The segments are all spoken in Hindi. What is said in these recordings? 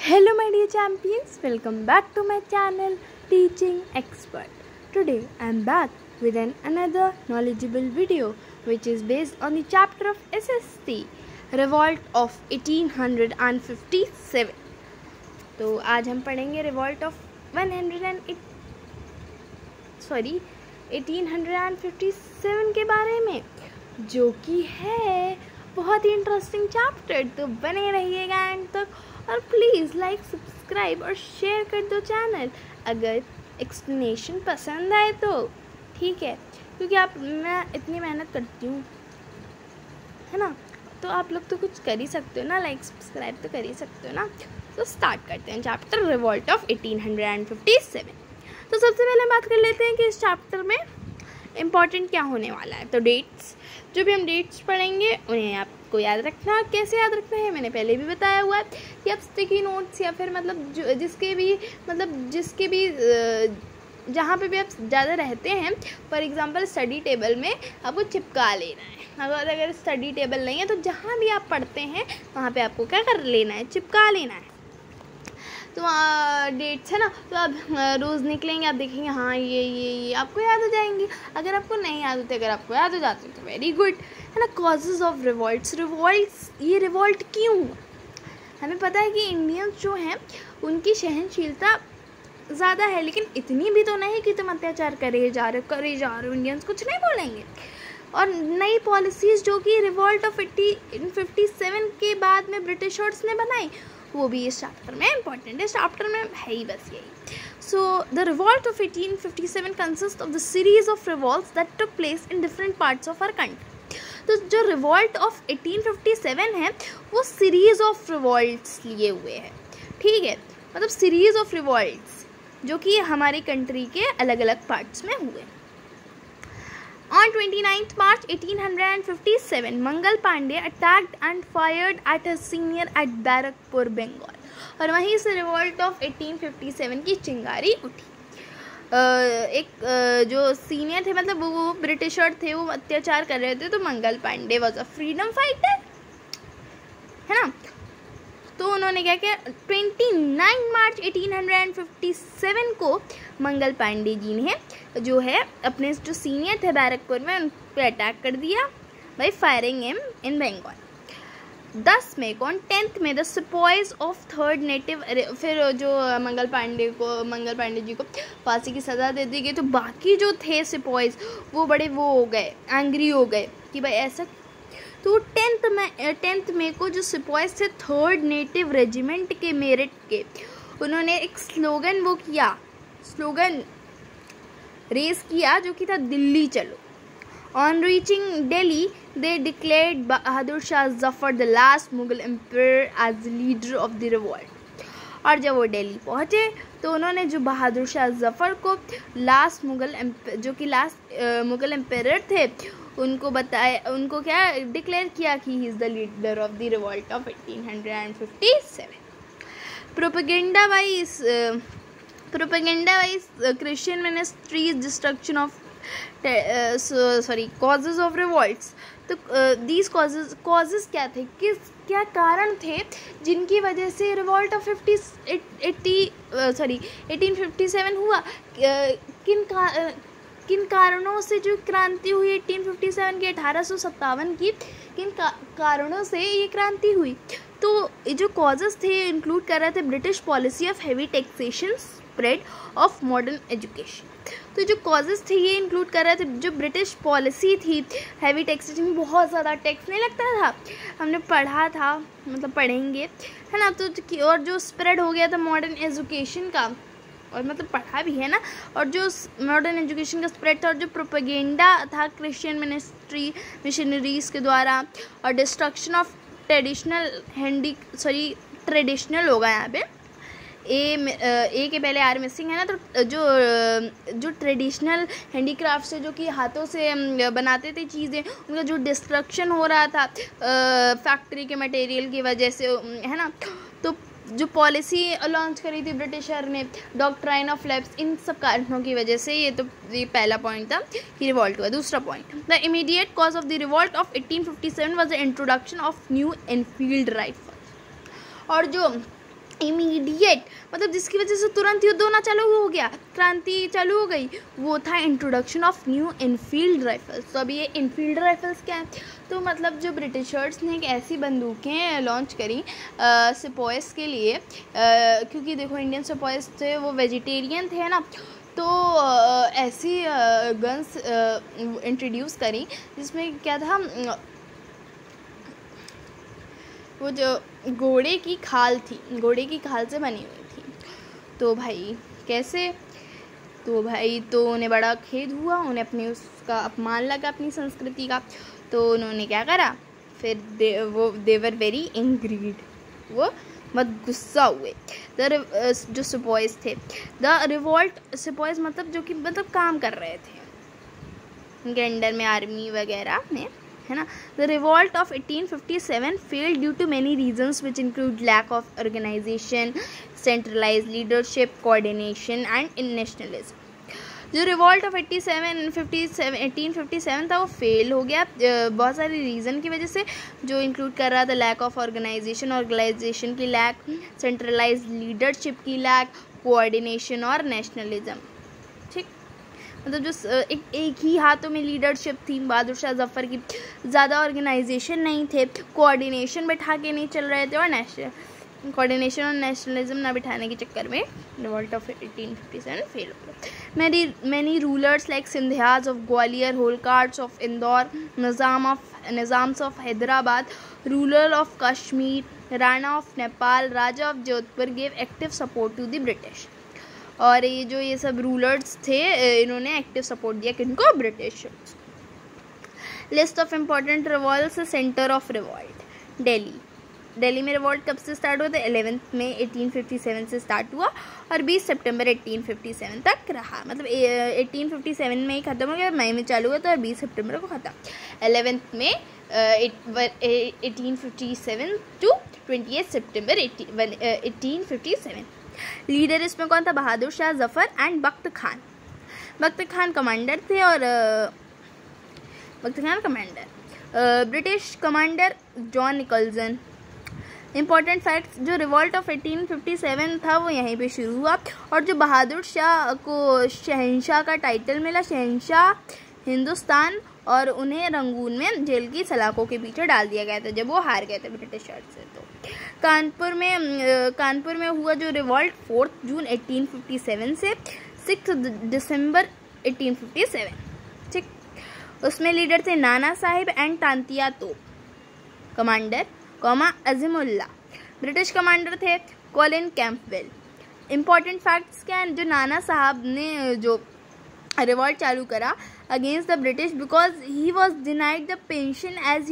Hello my dear champions, welcome back to my channel Teaching Expert. Today I am back with another knowledgeable video which is based on the chapter of SST, Revolt of 1857. तो आज हम पढ़ेंगे Revolt of 1857 के बारे में, जो कि है बहुत ही इंटरेस्टिंग चैप्टर। तो बने रहिएगा एंड तक और प्लीज़ लाइक, सब्सक्राइब और शेयर कर दो चैनल अगर एक्सप्लेनेशन पसंद आए तो, ठीक है, क्योंकि मैं इतनी मेहनत करती हूँ, है ना, तो आप लोग तो कुछ कर ही सकते हो ना, लाइक सब्सक्राइब तो कर ही सकते हो ना। तो स्टार्ट करते हैं चैप्टर रिवॉल्ट ऑफ 1857। तो सबसे पहले बात कर लेते हैं कि इस चैप्टर में इम्पॉर्टेंट क्या होने वाला है। तो डेट्स, जो भी हम डेट्स पढ़ेंगे उन्हें आपको याद रखना। कैसे याद रखना है मैंने पहले भी बताया हुआ है कि आप स्टिकी नोट्स या फिर जिसके भी जहाँ पे भी आप ज़्यादा रहते हैं, फॉर एग्जांपल स्टडी टेबल में आपको चिपका लेना है। अगर स्टडी टेबल नहीं है तो जहाँ भी आप पढ़ते हैं वहाँ पे आपको क्या कर लेना है, चिपका लेना है। तो डेट्स है ना, तो आप रोज़ निकलेंगे, आप देखेंगे हाँ ये आपको याद हो जाएंगी। अगर आपको नहीं याद होते, अगर आपको याद हो जाते तो वेरी गुड, है ना। कॉजेज़ ऑफ रिवॉल्ट्स, ये रिवॉल्ट क्यों हुआ? हमें पता है कि इंडियंस जो हैं उनकी सहनशीलता ज़्यादा है, लेकिन इतनी भी तो नहीं कि तुम अत्याचार करे जा रहे हो। इंडियंस कुछ नहीं बोलेंगे। और नई पॉलिसीज़ जो कि रिवॉल्ट ऑफ 1857 के बाद में ब्रिटिशर्स ने बनाई, वो भी इस चैप्टर में इम्पॉर्टेंट है। इस चैप्टर में है ही बस यही। So the revolt of 1857 consist of the series of revolts that took place in different parts of our country. तो जो रिवॉल्ट ऑफ 1857 है वो सीरीज ऑफ रिवॉल्ट्स लिए हुए है, ठीक है, मतलब सीरीज ऑफ रिवॉल्ट्स जो कि हमारी कंट्री के अलग अलग पार्ट्स में हुए। On 29th March 1857, Mangal Pandey attacked and fired at his senior at Barakpur, Bengal, और वहीं से रिवॉल्ट ऑफ 1857 की चिंगारी उठी। एक जो सीनियर थे, मतलब वो ब्रिटिशर थे, वो अत्याचार कर रहे थे, तो Mangal Pandey was a freedom fighter, है ना। तो उन्होंने क्या किया, 29 मार्च 1857 को मंगल पांडे जी ने जो है अपने जो सीनियर थे बैरकपुर में, उन पर अटैक कर दिया by firing him in Bengal. 10 मई को 10th में the sepoys of third native, फिर जो मंगल पांडे जी को फांसी की सज़ा दे दी गई। तो बाकी जो थे सिपॉइज वो बड़े हो गए, एंग्री हो गए कि भाई ऐसा। तो 10th मई को जो सिपॉइज थे थर्ड नेटिव रेजिमेंट के मेरठ के, उन्होंने एक स्लोगन रेस किया जो कि था दिल्ली चलो। On reaching Delhi they declared Bahadur Shah Zafar the last Mughal empire as leader of the revolt. और जब वो दिल्ली पहुँचे तो उन्होंने जो बहादुर शाह जफर को लास्ट मुगल एम्पायर थे उनको बताया, उनको क्या डिक्लेयर किया कि he is the leader of the revolt of 1857। Propaganda wise Christian ministries destruction of causes of revolts. तो दीज कॉजेज क्या थे, क्या कारण थे जिनकी वजह से रिवॉल्ट ऑफ 1857 हुआ। किन कारणों से जो क्रांति हुई 1857 की, 1857 की, किन कारणों से ये क्रांति हुई। तो ये जो कॉजेस थे इंक्लूड कर रहे थे British policy of heavy taxation, spread of modern education. तो जो कॉजेस थे ये इंक्लूड कर रहे थे जो ब्रिटिश पॉलिसी थी, हैवी टैक्सेशन, बहुत ज़्यादा टैक्स नहीं लगता था, हमने पढ़ा था, मतलब पढ़ेंगे, है ना। तो और जो स्प्रेड हो गया था मॉडर्न एजुकेशन का, और मतलब पढ़ा भी है ना, और जो मॉडर्न एजुकेशन का स्प्रेड था, और जो प्रोपेगेंडा था क्रिश्चियन मिशनरीज के द्वारा, और डिस्ट्रक्शन ऑफ ट्रेडिशनल होगा यहाँ पे, ए के पहले आर मिसिंग है ना। तो जो ट्रेडिशनल हैंडीक्राफ्ट से, जो कि हाथों से बनाते थे चीज़ें, उनका जो डिस्ट्रक्शन हो रहा था फैक्ट्री के मटेरियल की वजह से, है ना। तो जो पॉलिसी लॉन्च करी थी ब्रिटिशर ने, डॉक्ट्राइन ऑफ लैप्स, इन सब कारणों की वजह से ये पहला पॉइंट था कि रिवॉल्ट हुआ। दूसरा point, the immediate cause of the revolt of 1857 was the introduction of new Enfield rifle. और जो इमीडिएट, मतलब जिसकी वजह से तुरंत युद्ध होना चालू हो गया, क्रांति चालू हो गई, वो था introduction of new Enfield rifles. तो अब ये इनफील्ड राइफल्स क्या है, तो मतलब जो ब्रिटिशर्स ने एक ऐसी बंदूकें लॉन्च करी सिपॉयस के लिए, क्योंकि देखो इंडियन सिपॉयस थे वो वेजिटेरियन थे ना, तो ऐसी गन्स इंट्रोड्यूस करी जिसमें क्या था, वो जो घोड़े की खाल थी, घोड़े की खाल से बनी हुई थी। तो भाई कैसे, तो भाई तो उन्हें बड़ा खेद हुआ, उन्हें अपनी उसका अपमान लगा अपनी संस्कृति का। तो उन्होंने क्या करा, फिर देवर वेरी एंग्रीड, वो बहुत गुस्सा हुए। जो सिपॉयस थे, द रिवॉल्ट सिपॉयस मतलब जो कि मतलब काम कर रहे थे उनके अंडर में आर्मी वगैरह में, है ना। The revolt of 1857 failed due to many reasons which include lack of organisation, centralise leadership, coordination and nationalism. जो रिवॉल्ट ऑफ 1857 था वो फेल हो गया बहुत सारे रीज़न की वजह से, जो इंक्लूड कर रहा था लैक ऑफ ऑर्गेनाइजेशन की लैक, सेंट्रलाइज लीडरशिप की लैक, कोऑर्डिनेशन और नेशनलिज्म। ठीक, मतलब जो एक ही हाथों में लीडरशिप थी बहादुर शाह जफ़र की, ज़्यादा ऑर्गेनाइजेशन नहीं थे, कोऑर्डिनेशन बैठा के नहीं चल रहे थे, और कोऑर्डिनेशन और नेशनलिज्म ना बिठाने के चक्कर में रिवॉल्ट ऑफ 1857 फेल हो गया। Many rulers like Scindias of Gwalior, Holkars of Indore, Nizams of Hyderabad, ruler of Kashmir, Rana of Nepal, Raja of Jodhpur gave active support to the British. और ये सब रूलर्स थे, इन्होंने एक्टिव सपोर्ट दिया किनको, British. List of important revolts, centre of revolt Delhi में रिवॉल्ट कब से स्टार्ट हुआ था, 11 मई 1857 से स्टार्ट हुआ और 20 सितंबर 1857 तक रहा। मतलब 1857 में ही ख़त्म हो गया, मई में चालू हुआ था और 20 सितंबर को ख़त्म। 11 मई 1857 टू 28 सितंबर 1857। लीडर इसमें कौन था, बहादुर शाह जफ़र एंड बख्त खान कमांडर थे, और British commander John Nicholson. Important facts, जो रिवॉल्ट ऑफ 1857 था वो यहीं पे शुरू हुआ, और जो बहादुर शाह को शहंशाह का टाइटल मिला, शहंशाह हिंदुस्तान, और उन्हें रंगून में जेल की सलाखों के पीछे डाल दिया गया था जब वो हार गए थे ब्रिटिशर्स से। तो कानपुर में हुआ जो रिवॉल्ट 4 जून 1857 से 6 दिसंबर 1857। ठीक, उसमें लीडर थे नाना साहिब एंड तांतिया तोप, कमांडर अज़ीमुल्लाह। ब्रिटिश कमांडर थे कॉलिन कैंपबेल। इंपॉर्टेंट फैक्ट्स क्या हैं, जो नाना साहब ने जो रिवॉल्ट चालू करा against the British because he was denied the pension as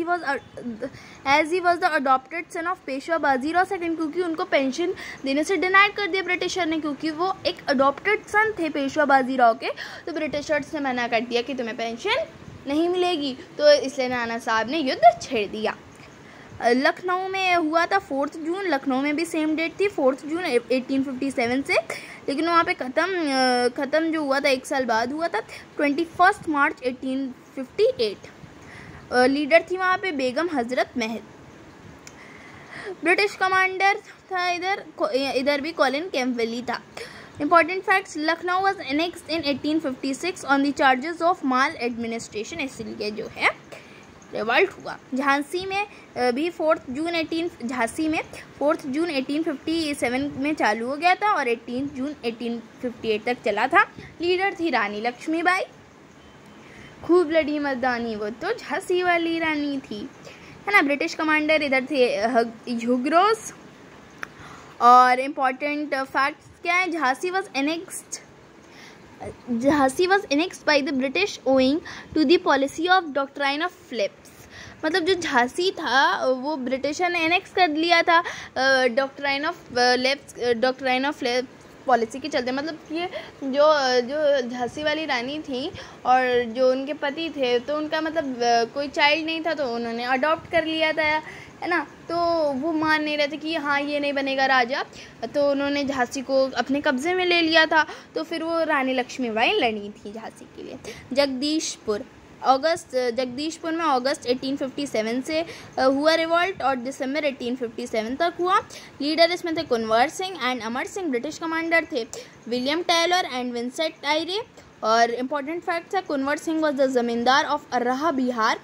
he was the adopted son of Peshwa Bajirao second, क्योंकि उनको पेंशन देने से डिनाइड कर दिया ब्रिटिशर ने, क्योंकि वो एक अडॉप्टेड सन थे पेशवा बाजीराव के। तो ब्रिटिशर्स ने मना कर दिया कि तुम्हें पेंशन नहीं मिलेगी, तो इसलिए नाना साहब ने युद्ध छेड़ दिया। लखनऊ में हुआ था 4 जून, लखनऊ में भी सेम डेट थी 4 जून 1857 से, लेकिन वहाँ पे ख़त्म जो हुआ था 1 साल बाद हुआ था 21 मार्च 1858। लीडर थी वहाँ पे बेगम हजरत महल। ब्रिटिश कमांडर था इधर भी कॉलिन कैंपबेल था। Important facts, Lucknow was annexed in 1856 on the charges of mall administration, इसलिए जो है रिवॉल्ट हुआ। झांसी में भी 4 जून 1857 में चालू हो गया था और 18 जून 1858 तक चला था। लीडर थी रानी लक्ष्मीबाई, खूब लड़ी मर्दानी, वो तो झांसी वाली रानी थी, है ना। ब्रिटिश कमांडर इधर थे ह्यूग्रोस। और इम्पॉर्टेंट फैक्ट्स क्या है, Jhansi was annexed by the British owing to the policy of doctrine of flips. मतलब जो झांसी था वो ब्रिटिशर ने एनेक्स कर लिया था डॉक्ट्राइन ऑफ फ्लिप्स पॉलिसी के चलते। मतलब ये जो झांसी वाली रानी थी और जो उनके पति थे, तो उनका मतलब कोई चाइल्ड नहीं था, तो उन्होंने अडॉप्ट कर लिया था, है ना। तो वो मान नहीं रहे थे कि हाँ ये नहीं बनेगा राजा, तो उन्होंने झांसी को अपने कब्जे में ले लिया था। तो फिर वो रानी लक्ष्मीबाई लड़ी थी झांसी के लिए। जगदीशपुर जगदीशपुर में अगस्त 1857 से हुआ रिवॉल्ट और दिसंबर 1857 तक हुआ। लीडर इसमें थे Kunwar Singh and Amar Singh. British commander थे William Taylor and Vincent Eyre. और इम्पोर्टेंट फैक्ट है, Kunwar Singh was the zamindar of Arrah Bihar.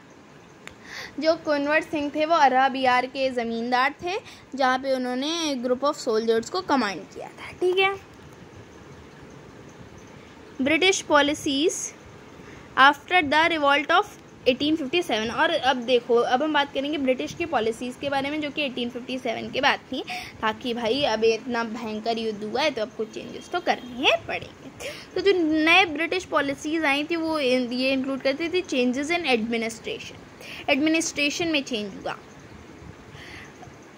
जो कुंवर सिंह थे वो अर्राह बिहार के ज़मींदार थे, जहाँ पे उन्होंने ग्रुप ऑफ सोल्जर्स को कमांड किया था। ठीक है, British policies after the revolt of 1857। और अब देखो, अब हम बात करेंगे ब्रिटिश की पॉलिसीज़ के बारे में जो कि 1857 के बाद थी, ताकि भाई अब इतना भयंकर युद्ध हुआ है तो अब कुछ चेंजेस तो करने ही पड़ेंगे। तो जो नए ब्रिटिश पॉलिसीज़ आई थी वो ये इंक्लूड करती थी चेंजेस इन एडमिनिस्ट्रेशन में चेंज हुआ।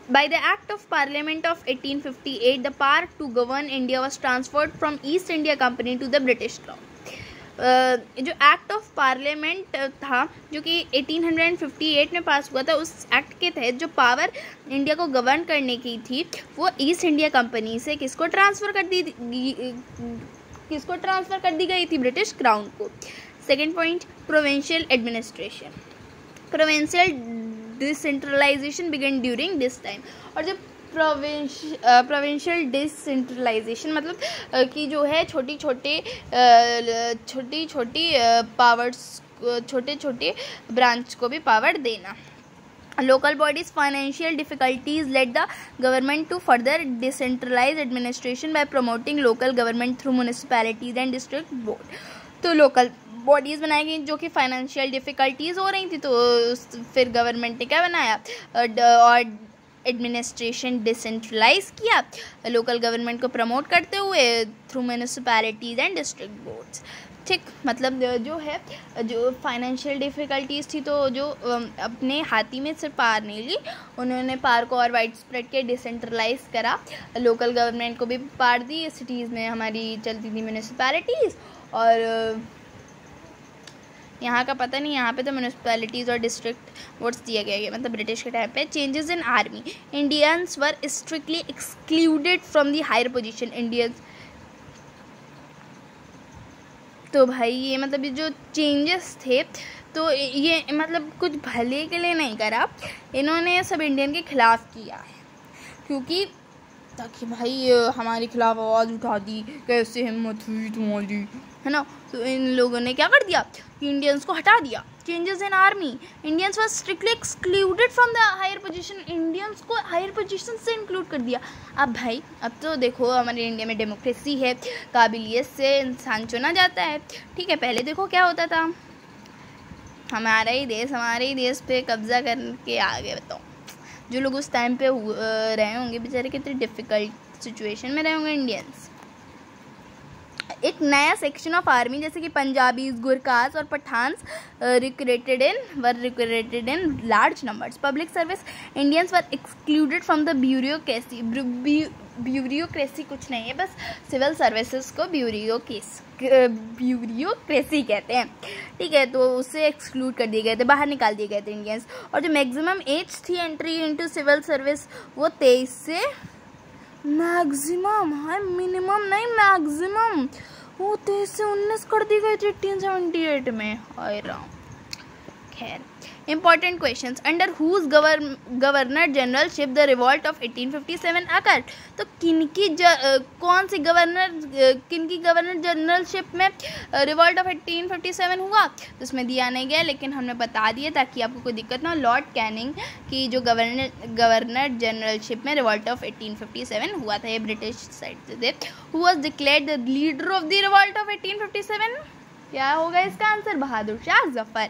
By the Act of Parliament of 1858, the power to govern India was transferred from East India Company to the British Crown. जो एक्ट ऑफ पार्लियामेंट था जो कि 1858 में पास हुआ था, उस एक्ट के तहत जो पावर इंडिया को गवर्न करने की थी वो ईस्ट इंडिया कंपनी से किसको ट्रांसफ़र कर दी गई थी? ब्रिटिश क्राउन को। Second point, provincial administration. Provincial decentralisation began during this time. और जब प्रोविंशियल डिसेंट्रलाइजेशन मतलब कि जो है छोटी छोटी पावर्स, छोटे छोटे ब्रांच को भी पावर देना। Local bodies financial difficulties led the government to further decentralise administration by promoting local government through municipalities and district board. तो लोकल बॉडीज़ बनाई गई जो कि फाइनेंशियल डिफ़िकल्टीज़ हो रही थी, तो फिर गवर्नमेंट ने क्या बनाया और एडमिनिस्ट्रेशन डिसेंट्रलाइज किया, लोकल गवर्नमेंट को प्रमोट करते हुए through municipalities and district boards. ठीक, मतलब जो है जो फाइनेंशियल डिफ़िकल्टीज़ थी तो जो अपने हाथी में सिर्फ पार नहीं ली, उन्होंने पार को और वाइड स्प्रेड के डिसेंट्रलाइज करा, लोकल गवर्नमेंट को भी पार दी। सिटीज़ में हमारी चलती थी म्यूनिसिपैलिटीज़, और यहाँ का पता नहीं, यहाँ पे तो म्यूनिसिपैलिटीज़ और डिस्ट्रिक्ट बोर्ड्स दिया गया है, मतलब ब्रिटिश के टाइम पे। Changes in army, Indians were strictly excluded from the higher position. Indians, तो भाई ये मतलब ये जो चेंजेस थे तो ये मतलब कुछ भले के लिए नहीं करा, इन्होंने सब इंडियन के खिलाफ किया है, क्योंकि ताकि भाई हमारे खिलाफ आवाज़ उठा दी, कैसे हिम्मत हुई तुम्हारी, है ना। तो इन लोगों ने क्या कर दिया, इंडियंस को हटा दिया। Changes in army, Indians were strictly excluded from the higher position. Indians को हायर पोजीशन से इंक्लूड कर दिया। अब भाई अब तो देखो हमारे इंडिया में डेमोक्रेसी है, काबिलियत से इंसान चुना जाता है। ठीक है, पहले देखो क्या होता था, हमारे ही देश पे कब्जा करके आ गए। बताओ, जो लोग उस टाइम पे रहे होंगे बेचारे कितने डिफ़िकल्ट सिचुएशन में रहे होंगे इंडियंस। एक नया सेक्शन ऑफ आर्मी जैसे कि पंजाबीज, गुरकास और Pathans recruited in large numbers. Public service, Indians were excluded from the bureaucracy. Bureaucracy कुछ नहीं है, बस सिविल सर्विसेज को ब्यूरोक्रेसी कहते हैं। ठीक है, तो उससे एक्सक्लूड कर दिए गए थे, बाहर निकाल दिए गए थे इंडियंस। और जो मैक्सिमम एज थी एंट्री इनटू सिविल सर्विस वो 23 से मैक्सिमम, हाँ मिनिमम नहीं मैक्सिमम, वो 23 से 19 कर दी गई थी 1878 में। खैर, important questions, under whose governor generalship the revolt of 1857 occurred. तो किनकी गवर्नर जनरलशिप में रिवॉल्ट ऑफ 1857 हुआ, तो उसमें दिया नहीं गया, लेकिन हमने बता दिया ताकि आपको कोई दिक्कत ना हो। लॉर्ड कैनिंग की जो गवर्नर जनरलशिप में रिवॉल्ट ऑफ 1857 हुआ था, ये ब्रिटिश साइड से थे। Who was declared the leader of the revolt of 1857? क्या होगा इसका answer? Bahadur Shah Zafar.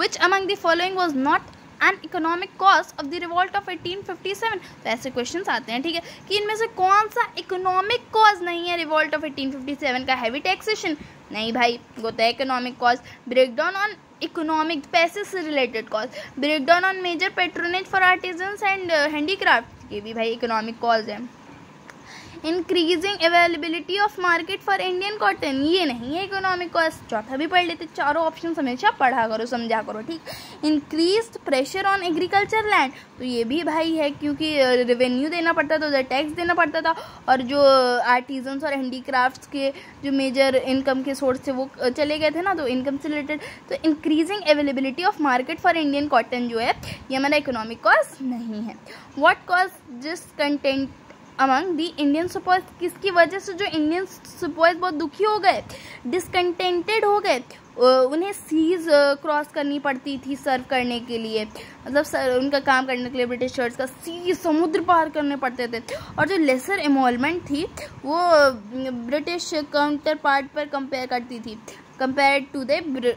Which among the following was not an economic cause of the revolt of 1857? तो ऐसे क्वेश्चंस आते हैं, ठीक है, कि इनमें से कौन सा इकोनॉमिक कॉज नहीं है रिवॉल्ट ऑफ 1857 का? हैवी टैक्सेशन नहीं भाई, वो तो economic cause. Breakdown on economic, पैसे से related cause. Breakdown on major patronage for artisans and handicraft, ये भी भाई इकोनॉमिक कॉज है। Increasing availability of market for Indian cotton, ये नहीं है इकोनॉमिक कॉस्ट। चौथा भी पढ़ लेते, चारों ऑप्शन हमेशा पढ़ा करो, समझा करो, ठीक। Increased pressure on agriculture land, तो ये भी भाई है क्योंकि रेवेन्यू देना पड़ता था, उधर टैक्स देना पड़ता था, और जो आर्टिजन्स और हैंडीक्राफ्ट्स के जो मेजर इनकम के सोर्स थे वो चले गए थे ना, तो इनकम से रिलेटेड। तो increasing availability of market for Indian cotton जो है ये हमारा इकोनॉमिक कॉज नहीं है। What cause discontent among the Indian sepoys, किसकी वजह से जो इंडियन सुपॉइज बहुत दुखी हो गए, डिसकंटेंटेड हो गए, उन्हें सीज क्रॉस करनी पड़ती थी सर्व करने के लिए, मतलब उनका काम करने के लिए ब्रिटिशर्स का सी समुद्र पार करने पड़ते थे। और जो लेसर इन्वॉल्वमेंट थी वो ब्रिटिश काउंटर पार्ट पर कंपेयर करती थी, कंपेयर टू द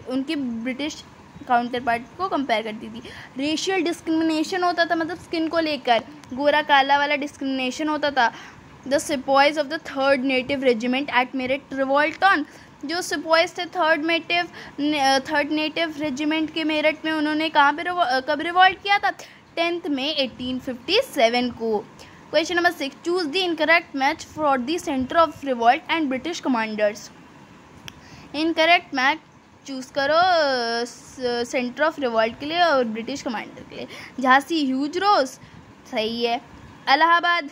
उनकी ब्रिटिश काउंटर पार्ट को कंपेयर करती थी। रेशियल डिस्क्रिमिनेशन होता था, मतलब स्किन को लेकर गोरा काला वाला डिस्क्रिमिनेशन होता था। The sepoys of the 3rd native regiment at Meerut revolt on, जो सिपॉइज थे 3rd नेटिव रेजिमेंट के मेरठ में, उन्होंने कहाँ पे कब रिवॉल्ट किया था? 10 मई 1857 को। Question number 6, choose the incorrect match for the centre of revolt and British commanders. Incorrect match choose करो सेंटर ऑफ रिवॉल्ट के लिए और ब्रिटिश कमांडर के लिए। झांसी ह्यूज रोज, सही है। इलाहाबाद,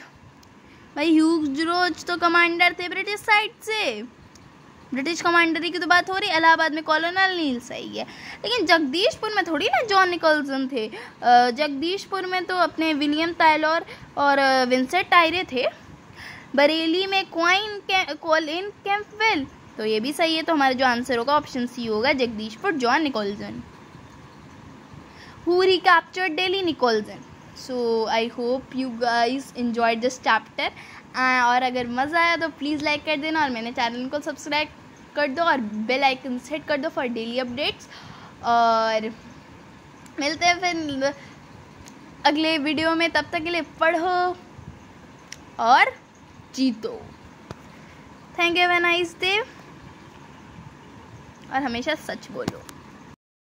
भाई ह्यूज रोज तो कमांडर थे ब्रिटिश साइड से, ब्रिटिश कमांडरी की तो बात हो रही। इलाहाबाद में कॉलोनल नील, सही है। लेकिन जगदीशपुर में थोड़ी ना जॉन निकोल्सन थे, जगदीशपुर में तो अपने विलियम टायलर और विंसेंट टायरे थे। बरेली में कॉलिन कैंपवेल, तो ये भी सही है। तो हमारा जो आंसर होगा ऑप्शन सी होगा, Jagdishpur John Nicholson. Who recaptured Delhi? Nicholson. So I hope you guys enjoyed this chapter, और अगर मज़ा आया तो प्लीज़ लाइक कर देना और मेरे चैनल को सब्सक्राइब कर दो और बेल आइकन सेट कर दो फॉर डेली अपडेट्स। और मिलते हैं फिर अगले वीडियो में, तब तक के लिए पढ़ो और जीतो। Thank you, have a nice day, और हमेशा सच बोलो।